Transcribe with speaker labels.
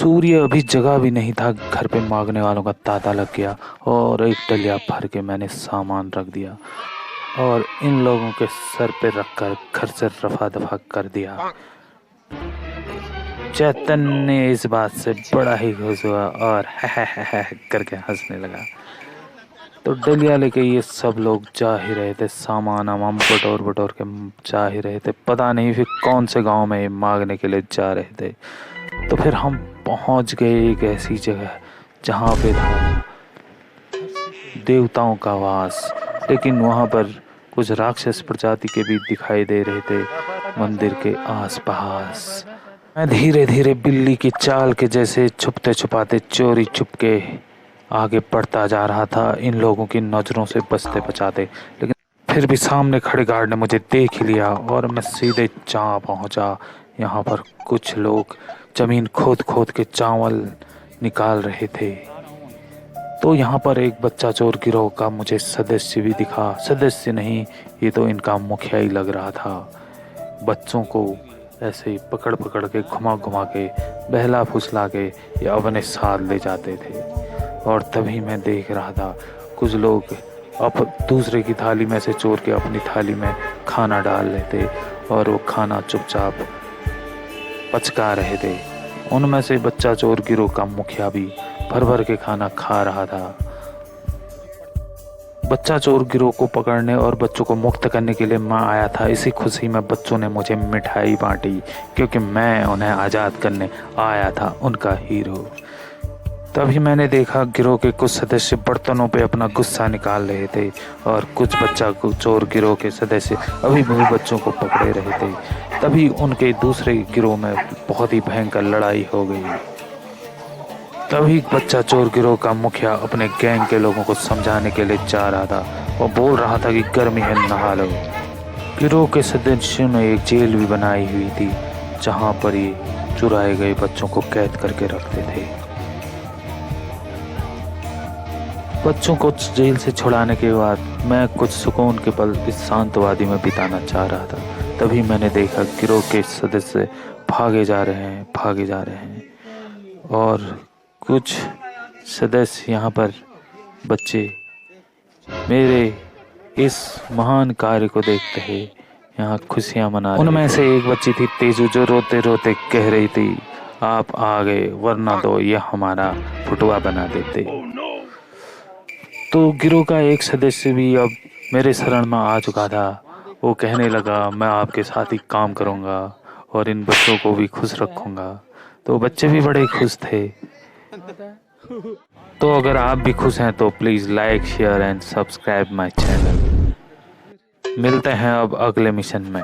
Speaker 1: सूर्य अभी जगा भी नहीं था, घर पे मांगने वालों का तांता लग गया और एक डलिया भर के मैंने सामान रख दिया और इन लोगों के सर पे रखकर घर से रफा दफा कर दिया। चैतन्य इस बात से बड़ा ही खुश हुआ और करके हंसने लगा। तो डलिया लेके ये सब लोग जा ही रहे थे, सामान वामान बटोर बटोर के जा ही रहे थे। पता नहीं फिर कौन से गांव में मांगने के लिए जा रहे थे। तो फिर हम पहुंच गए एक ऐसी जगह जहां पे था देवताओं का वास, लेकिन वहां पर कुछ राक्षस प्रजाति के भी दिखाई दे रहे थे मंदिर के आसपास। मैं धीरे धीरे बिल्ली की चाल के जैसे छुपते छुपाते चोरी छुपके आगे बढ़ता जा रहा था, इन लोगों की नजरों से बचते बचाते। लेकिन फिर भी सामने खड़े गार्ड ने मुझे देख ही लिया और मैं सीधे जा पहुंचा। यहाँ पर कुछ लोग जमीन खोद खोद के चावल निकाल रहे थे। तो यहाँ पर एक बच्चा चोर गिरोह का मुझे सदस्य भी दिखा। सदस्य नहीं, ये तो इनका मुखिया ही लग रहा था। बच्चों को ऐसे ही पकड़ पकड़ के घुमा घुमा के बहला फुसला के ये अपने साथ ले जाते थे। और तभी मैं देख रहा था कुछ लोग अब दूसरे की थाली में से चोर के अपनी थाली में खाना डाल लेते और वो खाना चुपचाप पचका रहे थे। उनमें से बच्चा चोर गिरोह का मुखिया भी भर भर के खाना खा रहा था। बच्चा चोर गिरोह को पकड़ने और बच्चों को मुक्त करने के लिए मैं आया था। इसी खुशी में बच्चों ने मुझे मिठाई बांटी क्योंकि मैं उन्हें आज़ाद करने आया था, उनका हीरो। तभी मैंने देखा गिरोह के कुछ सदस्य बर्तनों पे अपना गुस्सा निकाल रहे थे और कुछ बच्चा चोर गिरोह के सदस्य अभी भी बच्चों को पकड़े रहे थे। तभी उनके दूसरे गिरोह में बहुत ही भयंकर लड़ाई हो गई। तभी बच्चा चोर गिरोह का मुखिया अपने गैंग के लोगों को समझाने के लिए जा रहा था और बोल रहा था कि गर्मी है, नहा लो। गिरोह के सदस्यों ने एक जेल भी बनाई हुई थी जहां पर ये चुराए गए बच्चों को कैद करके रखते थे। बच्चों को जेल से छुड़ाने के बाद मैं कुछ सुकून के पल इस शांतवादी में बिताना चाह रहा था। तभी मैंने देखा गिरोह के सदस्य भागे जा रहे हैं और कुछ सदस्य यहाँ पर बच्चे मेरे इस महान कार्य को देखते हैं यहाँ खुशियाँ मना रहे। उनमें से एक बच्ची थी तेजू, जो रोते रोते कह रही थी, आप आ गए, वरना तो ये हमारा फुटवा बना देते। तो गिरोह का एक सदस्य भी अब मेरे शरण में आ चुका था। वो कहने लगा, मैं आपके साथ ही काम करूँगा और इन बच्चों को भी खुश रखूँगा। तो बच्चे भी बड़े खुश थे। तो अगर आप भी खुश हैं तो please like, share and subscribe my channel. मिलते हैं अब अगले मिशन में।